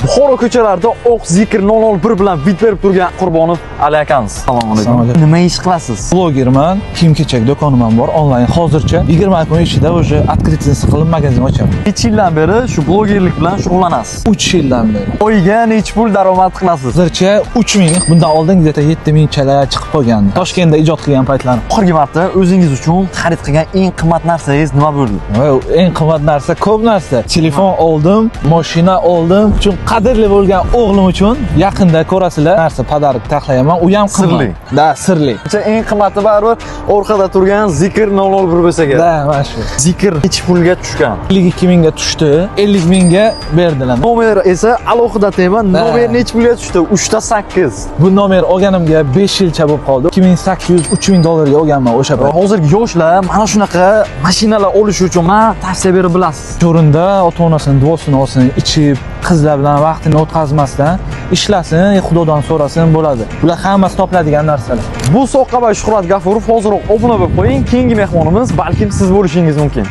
Buxoro ko'chalarida oq Zikr 001 bilan bit berib turgan Qurbonov Ali akamiz. Assalomu alaykum. Nima ish qilasiz? Blogerman, kiyim-kechak do'konim ham bor onlayn. Hozircha 20 kun ichida o'sha открытиеsi qilib magazin ochaman. Necha yildan beri shu blogerlik bilan shug'ullanasiz? 3 yildan beri. Oyiga necha pul daromad qilasiz? Hozircha 3000, bundan oldin где-то 7000 chalar chiqib qolgandi. Toshkentda ijod qilgan paytlarim. Oxirgi marta o'zingiz uchun xarid qilgan eng qimmat narsangiz nima bo'ldi? Eng qimmat narsa ko'p narsa. Telefon oldim, mashina oldim. Chunki qadrli bo'lgan o'g'lim uchun yaqinda ko'rasizlar narsa pодарок taxlayman. U ham sirli. Da, sirli. Eng qimmati baribir orqada turgan Zikr 001 bo'lsa kerak. Da, mana shu. Zikr necha pulga tushgan? 52 mingga tushdi, 50 mingga berdilar. Nomer esa alohida tema. Nomer necha pulga tushdi? 3 ta 8. Bu nomer olganimga 5 yilcha bo'lib qoldi. 2800-3000 dollarga olganman o'sha payt. Hozirgi yoshlar mana shunaqa mashinalar olish uchun men tavsiya berib bilasiz. O'rinda ota-onasining duosini olsin, ichib, qizlar bilan vaqtini o'tkazmasdan ishlasin, Xudodan so'rasin bo'ladi. Bular hammasi topiladigan narsalar. Bu Soqqabay Shuhrat G'afurov, hoziroq obuna bo'lib qo'ying. Keyingi mehmonimiz balkim siz bo'lishingiz mumkin.